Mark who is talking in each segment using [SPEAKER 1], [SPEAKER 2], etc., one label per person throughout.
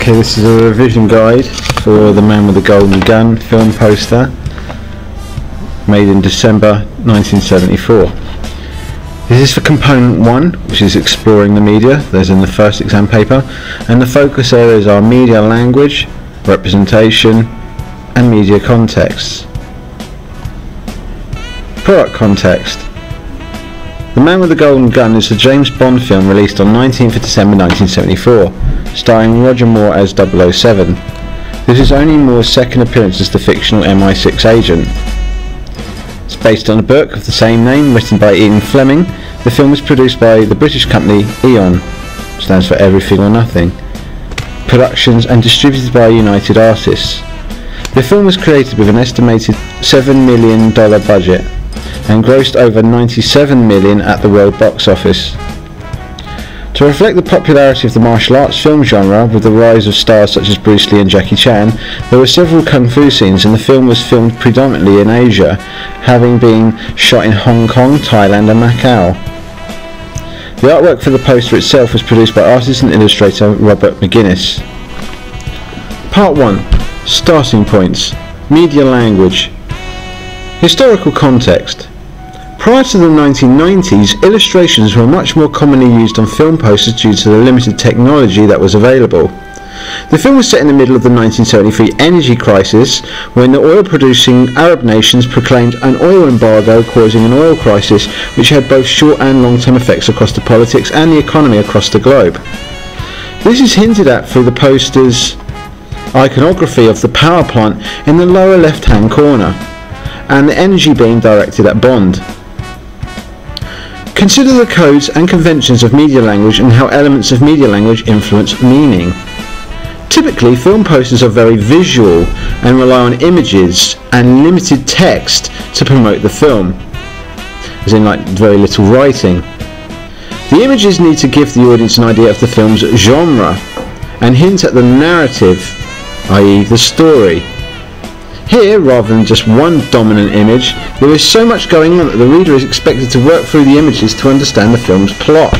[SPEAKER 1] Okay, this is a revision guide for The Man with the Golden Gun film poster, made in December 1974. This is for component 1, which is exploring the media, there's in the first exam paper, and the focus areas are media language, representation, and media contexts. Product context. The Man with the Golden Gun is the James Bond film released on 19th of December 1974, starring Roger Moore as 007. This is only Moore's second appearance as the fictional MI6 agent. It's based on a book of the same name written by Ian Fleming. The film was produced by the British company Eon, stands for Everything or Nothing, Productions, and distributed by United Artists. The film was created with an estimated $7 million budget and grossed over $97 million at the world box office. To reflect the popularity of the martial arts film genre with the rise of stars such as Bruce Lee and Jackie Chan, there were several kung fu scenes, and the film was filmed predominantly in Asia, having been shot in Hong Kong, Thailand and Macau. The artwork for the poster itself was produced by artist and illustrator Robert McGuinness. Part 1. Starting points. Media language. Historical context. Prior to the 1990s, illustrations were much more commonly used on film posters due to the limited technology that was available. The film was set in the middle of the 1973 energy crisis, when the oil-producing Arab nations proclaimed an oil embargo, causing an oil crisis which had both short and long-term effects across the politics and the economy across the globe. This is hinted at through the poster's iconography of the power plant in the lower left-hand corner, and the energy beam directed at Bond. Consider the codes and conventions of media language and how elements of media language influence meaning. Typically, film posters are very visual and rely on images and limited text to promote the film, as in like very little writing. The images need to give the audience an idea of the film's genre and hint at the narrative, i.e. the story. Here, rather than just one dominant image, there is so much going on that the reader is expected to work through the images to understand the film's plot.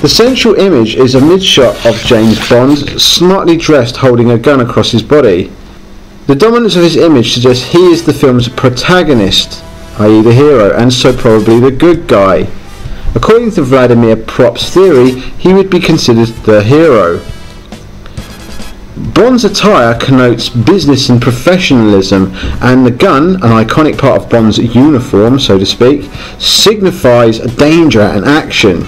[SPEAKER 1] The central image is a mid-shot of James Bond, smartly dressed, holding a gun across his body. The dominance of his image suggests he is the film's protagonist, i.e. the hero, and so probably the good guy. According to Vladimir Prop's theory, he would be considered the hero. Bond's attire connotes business and professionalism, and the gun, an iconic part of Bond's uniform, so to speak, signifies danger and action.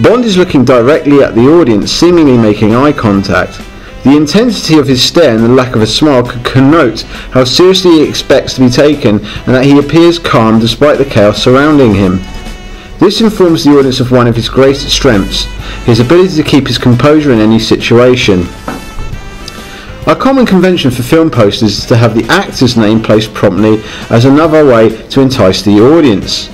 [SPEAKER 1] Bond is looking directly at the audience, seemingly making eye contact. The intensity of his stare and the lack of a smile could connote how seriously he expects to be taken, and that he appears calm despite the chaos surrounding him. This informs the audience of one of his greatest strengths, his ability to keep his composure in any situation. A common convention for film posters is to have the actor's name placed promptly as another way to entice the audience.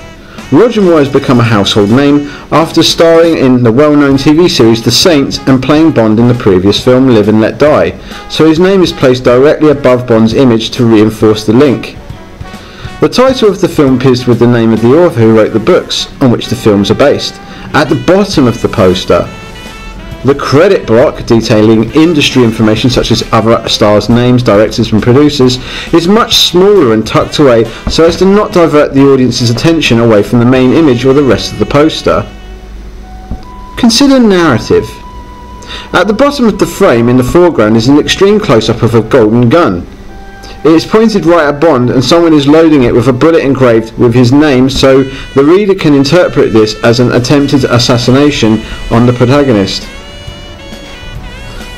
[SPEAKER 1] Roger Moore has become a household name after starring in the well-known TV series The Saint and playing Bond in the previous film Live and Let Die, so his name is placed directly above Bond's image to reinforce the link. The title of the film appears with the name of the author who wrote the books on which the films are based at the bottom of the poster. The credit block, detailing industry information such as other stars' names, directors and producers, is much smaller and tucked away so as to not divert the audience's attention away from the main image or the rest of the poster. Consider narrative. At the bottom of the frame in the foreground is an extreme close-up of a golden gun. It is pointed right at Bond, and someone is loading it with a bullet engraved with his name, so the reader can interpret this as an attempted assassination on the protagonist.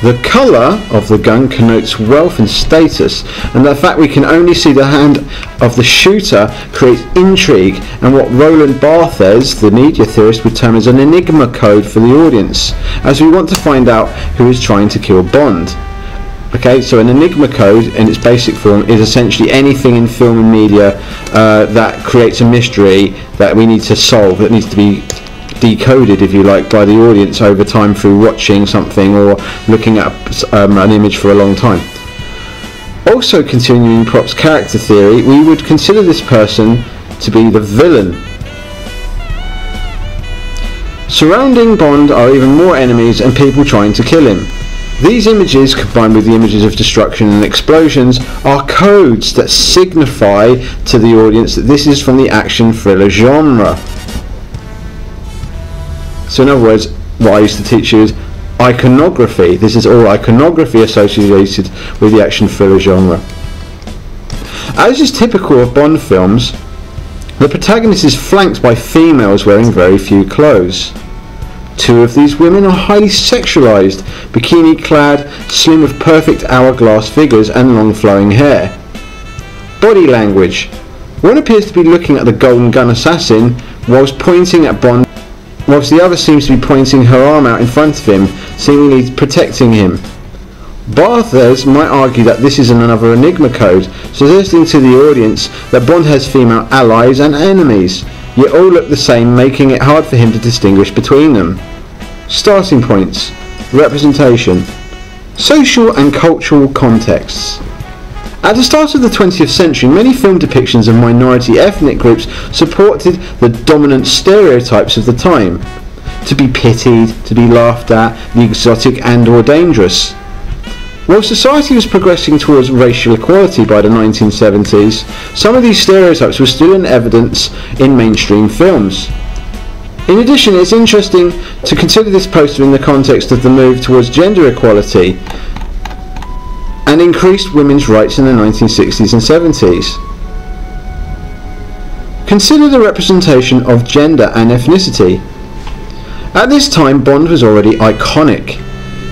[SPEAKER 1] The colour of the gun connotes wealth and status, and the fact we can only see the hand of the shooter creates intrigue and what Roland Barthes, the media theorist, would term as an enigma code for the audience, as we want to find out who is trying to kill Bond. Okay, so an enigma code in its basic form is essentially anything in film and media that creates a mystery that we need to solve, that needs to be decoded, if you like, by the audience over time through watching something or looking at an image for a long time. Also, continuing Prop's character theory, we would consider this person to be the villain. Surrounding Bond are even more enemies and people trying to kill him. These images, combined with the images of destruction and explosions, are codes that signify to the audience that this is from the action thriller genre. So in other words, what I used to teach you is iconography. This is all iconography associated with the action thriller genre. As is typical of Bond films, the protagonist is flanked by females wearing very few clothes. Two of these women are highly sexualized, bikini-clad, slim with perfect hourglass figures and long flowing hair. Body language. One appears to be looking at the Golden Gun assassin whilst pointing at Bond, whilst the other seems to be pointing her arm out in front of him, seemingly protecting him. Others might argue that this is another Enigma code, suggesting to the audience that Bond has female allies and enemies, yet all look the same, making it hard for him to distinguish between them. Starting points. Representation. Social and cultural contexts. At the start of the 20th century, many film depictions of minority ethnic groups supported the dominant stereotypes of the time. To be pitied, to be laughed at, the exotic and/or dangerous. While society was progressing towards racial equality by the 1970s, some of these stereotypes were still in evidence in mainstream films. In addition, it's interesting to consider this poster in the context of the move towards gender equality and increased women's rights in the 1960s and 70s. Consider the representation of gender and ethnicity. At this time, Bond was already iconic.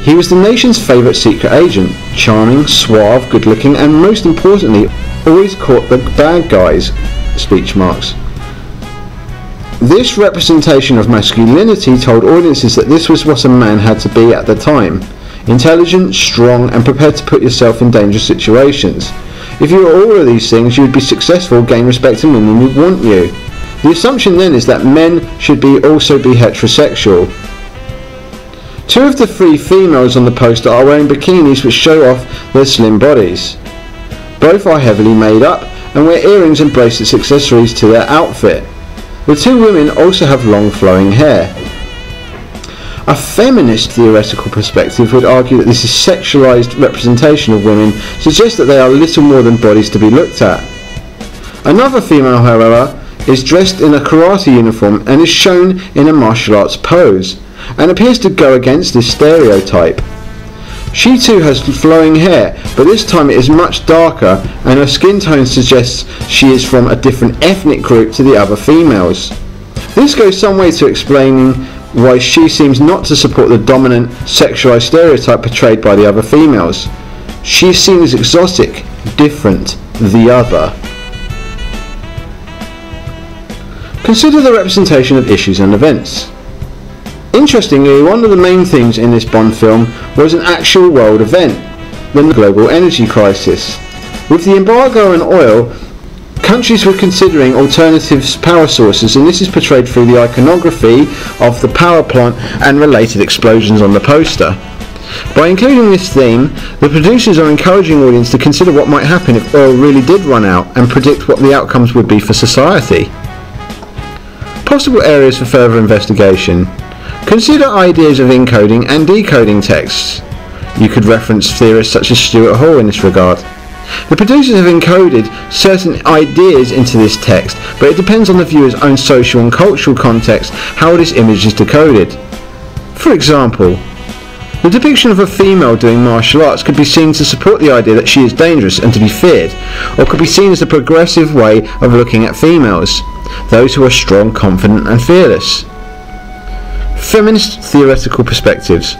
[SPEAKER 1] He was the nation's favourite secret agent, charming, suave, good-looking, and most importantly, always caught the bad guys, speech marks. This representation of masculinity told audiences that this was what a man had to be at the time. Intelligent, strong, and prepared to put yourself in dangerous situations. If you were all of these things, you would be successful, gain respect, and women would want you. The assumption then is that men should also be heterosexual. Two of the three females on the poster are wearing bikinis which show off their slim bodies. Both are heavily made up and wear earrings and bracelets accessories to their outfit. The two women also have long flowing hair. A feminist theoretical perspective would argue that this is sexualized representation of women suggests that they are little more than bodies to be looked at. Another female, however, is dressed in a karate uniform and is shown in a martial arts pose, and appears to go against this stereotype. She too has flowing hair, but this time it is much darker, and her skin tone suggests she is from a different ethnic group to the other females. This goes some way to explaining why she seems not to support the dominant sexualized stereotype portrayed by the other females. She is seen as exotic, different, the other. Consider the representation of issues and events. Interestingly, one of the main themes in this Bond film was an actual world event, the global energy crisis. With the embargo on oil, countries were considering alternative power sources, and this is portrayed through the iconography of the power plant and related explosions on the poster. By including this theme, the producers are encouraging audience to consider what might happen if oil really did run out and predict what the outcomes would be for society. Possible areas for further investigation. Consider ideas of encoding and decoding texts. You could reference theorists such as Stuart Hall in this regard. The producers have encoded certain ideas into this text, but it depends on the viewer's own social and cultural context how this image is decoded. For example, the depiction of a female doing martial arts could be seen to support the idea that she is dangerous and to be feared, or could be seen as a progressive way of looking at females, those who are strong, confident and fearless. Feminist theoretical perspectives.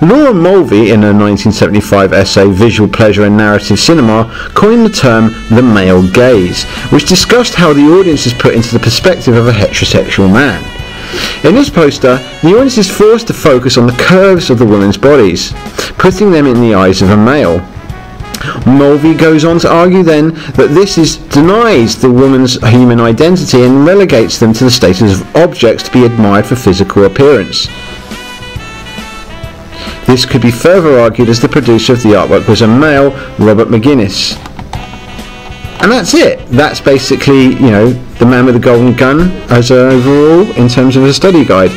[SPEAKER 1] Laura Mulvey, in her 1975 essay Visual Pleasure and Narrative Cinema, coined the term the male gaze, which discussed how the audience is put into the perspective of a heterosexual man. In this poster, the audience is forced to focus on the curves of the women's bodies, putting them in the eyes of a male. Mulvey goes on to argue then that this denies the woman's human identity and relegates them to the status of objects to be admired for physical appearance. This could be further argued as the producer of the artwork was a male, Robert McGuinness. And that's it. That's basically, the Man with the Golden Gun as an overall in terms of a study guide.